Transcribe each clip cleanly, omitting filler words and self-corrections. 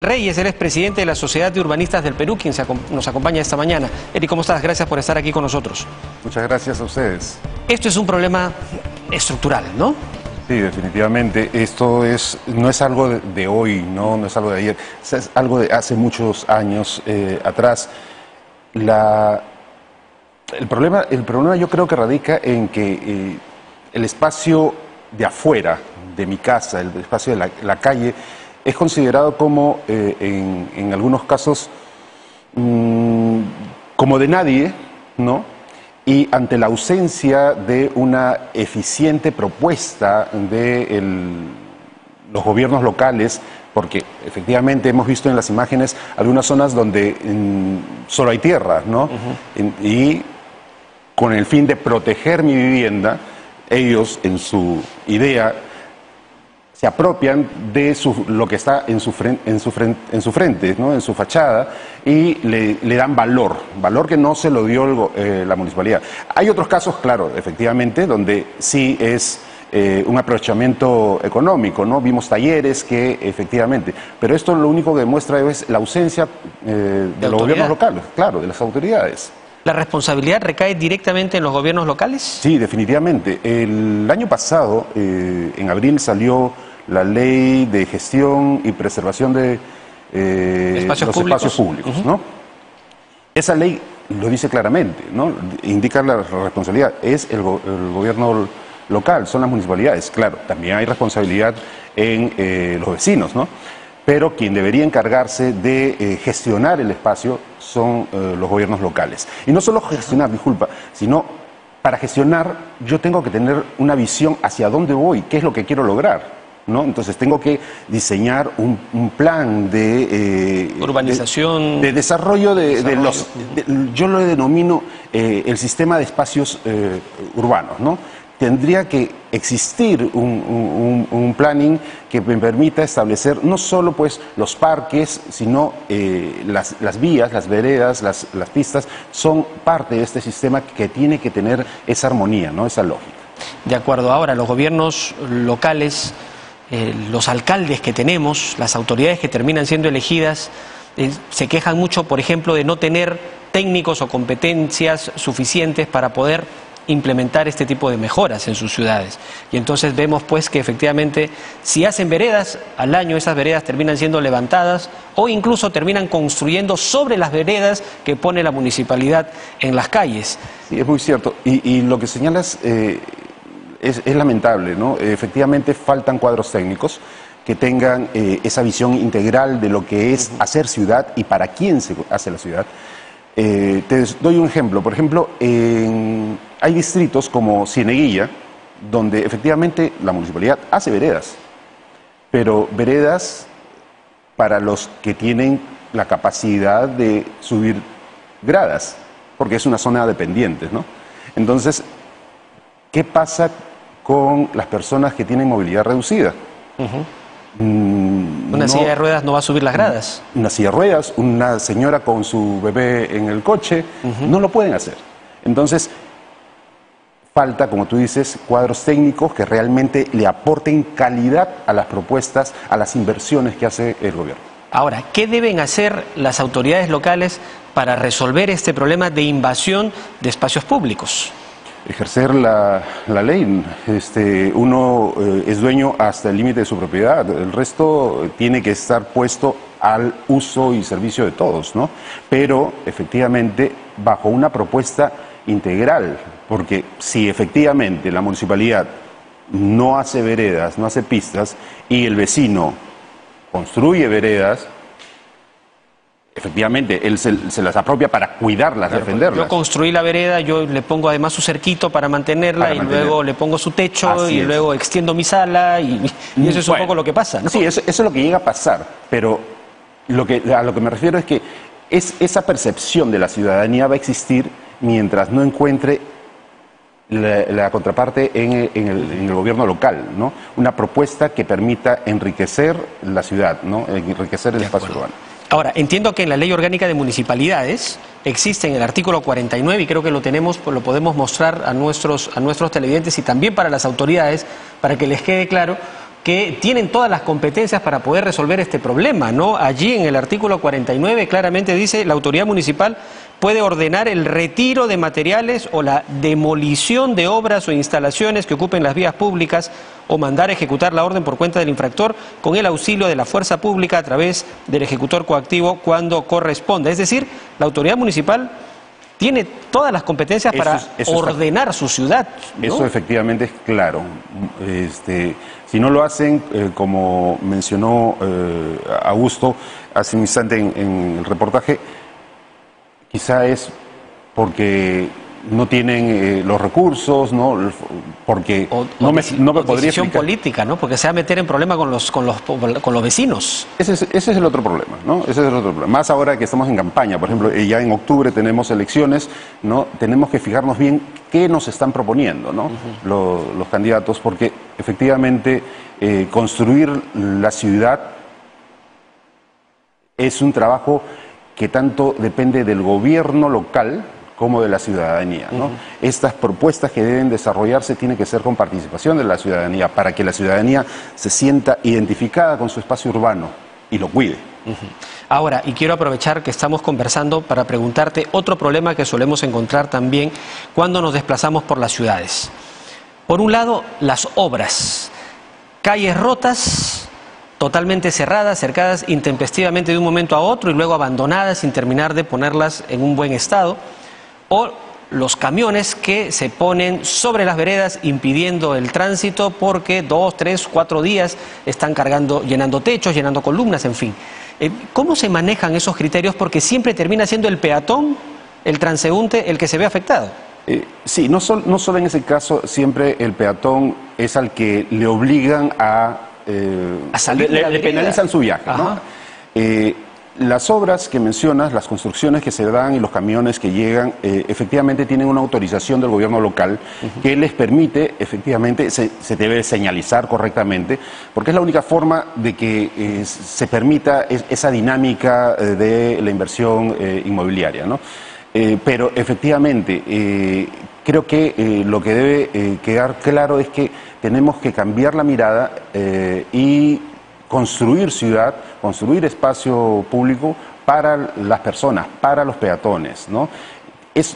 Reyes, él es presidente de la Sociedad de Urbanistas del Perú, quien nos acompaña esta mañana. Eri, ¿cómo estás? Gracias por estar aquí con nosotros. Muchas gracias a ustedes. Esto es un problema estructural, ¿no? Sí, definitivamente. Esto no es algo de hoy, no es algo de ayer, es algo de hace muchos años atrás. El problema yo creo que radica en que el espacio de afuera de mi casa, el espacio de la calle, es considerado como, en algunos casos, como de nadie, ¿no? Y ante la ausencia de una eficiente propuesta de los gobiernos locales, porque efectivamente hemos visto en las imágenes algunas zonas donde solo hay tierra, ¿no? Y con el fin de proteger mi vivienda, ellos en su idea se apropian de lo que está en su frente, ¿no? En su fachada, y le dan valor que no se lo dio la municipalidad. Hay otros casos, claro, efectivamente, donde sí es un aprovechamiento económico, ¿no? Vimos talleres que efectivamente, pero esto lo único que demuestra es la ausencia de los gobiernos locales, claro, de las autoridades. ¿La responsabilidad recae directamente en los gobiernos locales? Sí, definitivamente. El año pasado, en abril, salió la Ley de Gestión y Preservación de los espacios públicos, ¿no? Esa ley lo dice claramente, ¿no? Indica la responsabilidad. Es el gobierno local, son las municipalidades. Claro, también hay responsabilidad en los vecinos, ¿no? Pero quien debería encargarse de gestionar el espacio son los gobiernos locales. Y no solo gestionar, disculpa, sino para gestionar yo tengo que tener una visión hacia dónde voy, qué es lo que quiero lograr, ¿no? Entonces tengo que diseñar un plan de urbanización, de desarrollo yo lo denomino el sistema de espacios urbanos, ¿no? Tendría que existir un planning que me permita establecer no solo pues los parques, sino las vías, las veredas, las pistas, son parte de este sistema que tiene que tener esa armonía, ¿no? Esa lógica. De acuerdo. Ahora, los gobiernos locales, los alcaldes que tenemos, las autoridades que terminan siendo elegidas, se quejan mucho, por ejemplo, de no tener técnicos o competencias suficientes para poder implementar este tipo de mejoras en sus ciudades. Y entonces vemos pues que efectivamente si hacen veredas, al año esas veredas terminan siendo levantadas o incluso terminan construyendo sobre las veredas que pone la municipalidad en las calles. Sí, es muy cierto. Y lo que señalas es lamentable, ¿no? Efectivamente faltan cuadros técnicos que tengan esa visión integral de lo que es hacer ciudad y para quién se hace la ciudad. Te doy un ejemplo. Por ejemplo, hay distritos como Cieneguilla, donde efectivamente la municipalidad hace veredas, pero veredas para los que tienen la capacidad de subir gradas, porque es una zona de pendientes, ¿no? Entonces, ¿qué pasa con las personas que tienen movilidad reducida? Una silla de ruedas no va a subir las gradas. Una silla de ruedas, una señora con su bebé en el coche, no lo pueden hacer. Entonces, falta, como tú dices, cuadros técnicos que realmente le aporten calidad a las propuestas, a las inversiones que hace el gobierno. Ahora, ¿qué deben hacer las autoridades locales para resolver este problema de invasión de espacios públicos? Ejercer la ley. Uno es dueño hasta el límite de su propiedad, el resto tiene que estar puesto al uso y servicio de todos, ¿no? Pero efectivamente bajo una propuesta integral, porque si efectivamente la municipalidad no hace veredas, no hace pistas y el vecino construye veredas, efectivamente, él se las apropia para cuidarlas, defenderlas. Yo construí la vereda, yo le pongo además su cerquito para mantenerla, luego le pongo su techo y luego extiendo mi sala y eso es un poco lo que pasa, ¿no? Sí, eso es lo que llega a pasar, pero a lo que me refiero es que esa percepción de la ciudadanía va a existir mientras no encuentre la contraparte en el gobierno local, ¿no? Una propuesta que permita enriquecer la ciudad, ¿no? Enriquecer el espacio urbano. Ahora, entiendo que en la Ley Orgánica de Municipalidades existe en el artículo 49, y creo que lo podemos mostrar a nuestros televidentes y también para las autoridades, para que les quede claro, que tienen todas las competencias para poder resolver este problema, ¿no? Allí en el artículo 49 claramente dice: la autoridad municipal puede ordenar el retiro de materiales o la demolición de obras o instalaciones que ocupen las vías públicas o mandar ejecutar la orden por cuenta del infractor con el auxilio de la fuerza pública a través del ejecutor coactivo cuando corresponda. Es decir, la autoridad municipal tiene todas las competencias para ordenar su ciudad, ¿no? Eso efectivamente es claro. Si no lo hacen, como mencionó Augusto hace un instante en el reportaje, quizá es porque no tienen los recursos, ¿no? Porque no me podría decisión explicar. Política, ¿no? Porque se va a meter en problema con los vecinos. Ese es el otro problema, ¿no? Ese es el otro problema. Más ahora que estamos en campaña, por ejemplo, ya en octubre tenemos elecciones, ¿no? Tenemos que fijarnos bien qué nos están proponiendo, ¿no? Los candidatos, porque efectivamente construir la ciudad es un trabajo que tanto depende del gobierno local como de la ciudadanía, ¿no? Estas propuestas que deben desarrollarse tienen que ser con participación de la ciudadanía, para que la ciudadanía se sienta identificada con su espacio urbano y lo cuide. Ahora, y quiero aprovechar que estamos conversando para preguntarte otro problema que solemos encontrar también cuando nos desplazamos por las ciudades. Por un lado, las obras, calles rotas, totalmente cerradas, cercadas intempestivamente de un momento a otro y luego abandonadas sin terminar de ponerlas en un buen estado, o los camiones que se ponen sobre las veredas impidiendo el tránsito porque 2, 3, 4 días están cargando, llenando techos, llenando columnas, en fin. ¿Cómo se manejan esos criterios? Porque siempre termina siendo el peatón, el transeúnte, el que se ve afectado. Sí, no solo en ese caso, siempre el peatón es al que le obligan a salir, le penalizan su viaje, ¿no? Las obras que mencionas, las construcciones que se dan y los camiones que llegan, efectivamente tienen una autorización del gobierno local que les permite, efectivamente, se debe señalizar correctamente, porque es la única forma de que se permita esa dinámica de la inversión inmobiliaria, ¿no? Pero efectivamente, creo que lo que debe quedar claro es que tenemos que cambiar la mirada y construir ciudad, construir espacio público para las personas, para los peatones, ¿no? Es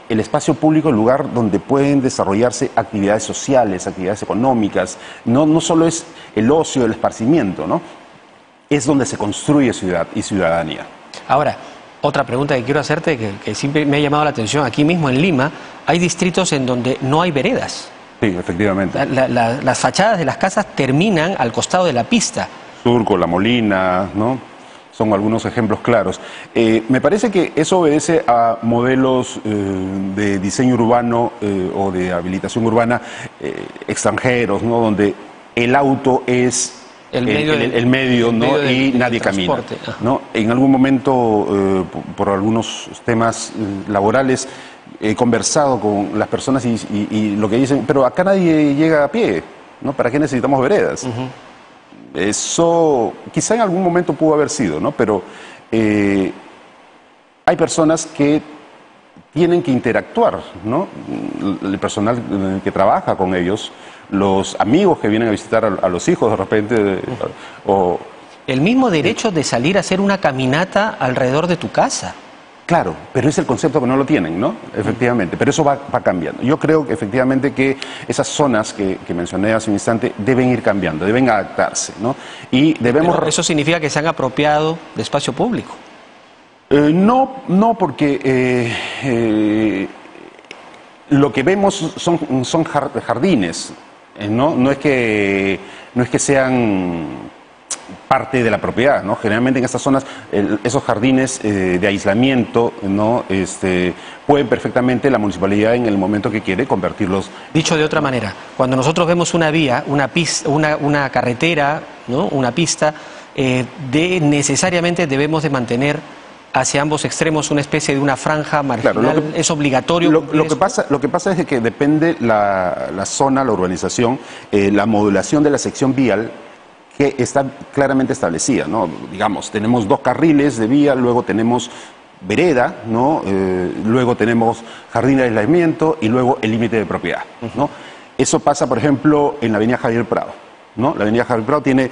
el espacio público el lugar donde pueden desarrollarse actividades sociales, actividades económicas, no solo es el ocio, el esparcimiento, ¿no? Es donde se construye ciudad y ciudadanía. Ahora, otra pregunta que quiero hacerte, que siempre me ha llamado la atención, aquí mismo en Lima hay distritos en donde no hay veredas. Sí, efectivamente. Las fachadas de las casas terminan al costado de la pista. Surco, La Molina, ¿no? Son algunos ejemplos claros. Me parece que eso obedece a modelos de diseño urbano o de habilitación urbana extranjeros, ¿no? Donde el auto es el medio, ¿no? Y nadie camina, ¿no? En algún momento, por algunos temas laborales, he conversado con las personas y lo que dicen, pero acá nadie llega a pie, ¿no? ¿Para qué necesitamos veredas? Eso quizá en algún momento pudo haber sido, ¿no? Pero hay personas que tienen que interactuar, ¿no? El personal que trabaja con ellos, los amigos que vienen a visitar a los hijos de repente, o el mismo derecho de salir a hacer una caminata alrededor de tu casa. Claro, pero es el concepto que no lo tienen, ¿no? Efectivamente, pero eso va cambiando. Yo creo que efectivamente que esas zonas que mencioné hace un instante deben ir cambiando, deben adaptarse, ¿no? Y debemos... Pero ¿eso significa que se han apropiado de espacio público? No, porque lo que vemos son jardines, ¿no? No es que sean parte de la propiedad, ¿no? Generalmente en estas zonas esos jardines de aislamiento, ¿no? Pueden perfectamente la municipalidad en el momento que quiere convertirlos. Dicho de otra manera, cuando nosotros vemos una vía, una pista, una carretera, ¿no? Una pista, necesariamente debemos de mantener hacia ambos extremos una especie de una franja marginal. Claro, es obligatorio. Lo que pasa es que depende la zona, la urbanización, la modulación de la sección vial, que está claramente establecida, ¿no? Digamos, tenemos 2 carriles de vía, luego tenemos vereda, ¿no? Luego tenemos jardín de aislamiento y luego el límite de propiedad, ¿no? Eso pasa, por ejemplo, en la avenida Javier Prado, ¿no? La avenida Javier Prado tiene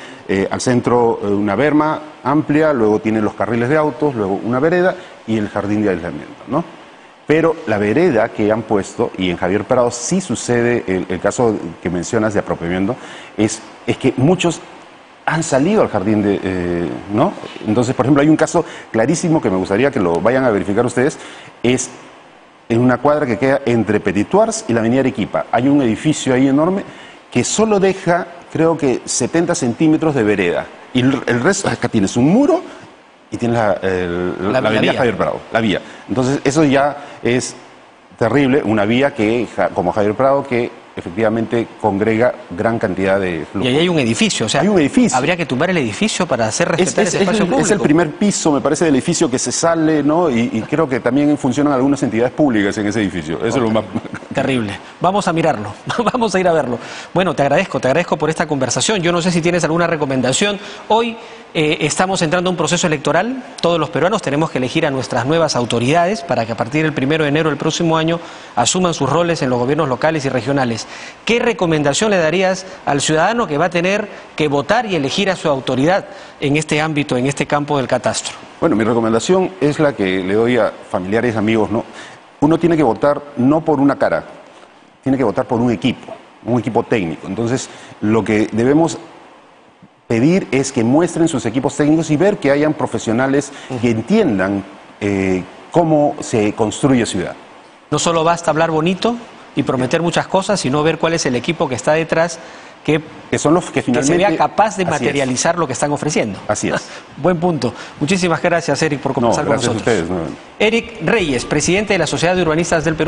al centro una berma amplia, luego tiene los carriles de autos, luego una vereda y el jardín de aislamiento, ¿no? Pero la vereda que han puesto, y en Javier Prado sí sucede el caso que mencionas de apropiamiento, es que muchos han salido al jardín ¿no? Entonces, por ejemplo, hay un caso clarísimo que me gustaría que lo vayan a verificar ustedes, es en una cuadra que queda entre Petituars y la avenida Arequipa. Hay un edificio ahí enorme que solo deja, creo que 70 centímetros de vereda. Y el resto, acá tienes un muro y tienes la avenida Javier Prado, la vía. Entonces, eso ya es terrible, una vía que, como Javier Prado, que efectivamente congrega gran cantidad de flujo. Y ahí hay un edificio, o sea, hay un edificio. Habría que tumbar el edificio para hacer respetar ese espacio público. Es el primer piso, me parece, del edificio que se sale, ¿no? Y creo que también funcionan algunas entidades públicas en ese edificio. Eso es lo más... Terrible. Vamos a mirarlo, vamos a ir a verlo. Bueno, te agradezco por esta conversación. Yo no sé si tienes alguna recomendación. Hoy estamos entrando a un proceso electoral. Todos los peruanos tenemos que elegir a nuestras nuevas autoridades para que a partir del 1 de enero del próximo año asuman sus roles en los gobiernos locales y regionales. ¿Qué recomendación le darías al ciudadano que va a tener que votar y elegir a su autoridad en este ámbito, en este campo del catastro? Bueno, mi recomendación es la que le doy a familiares, amigos, ¿no? Uno tiene que votar no por una cara, tiene que votar por un equipo técnico. Entonces, lo que debemos pedir es que muestren sus equipos técnicos y ver que hayan profesionales que entiendan cómo se construye ciudad. No solo basta hablar bonito y prometer muchas cosas, sino ver cuál es el equipo que está detrás, que son los que finalmente... que se vea capaz de materializar lo que están ofreciendo. Así es. Buen punto. Muchísimas gracias, Eric, por conversar con nosotros. Gracias a ustedes. Eric Reyes, presidente de la Sociedad de Urbanistas del Perú.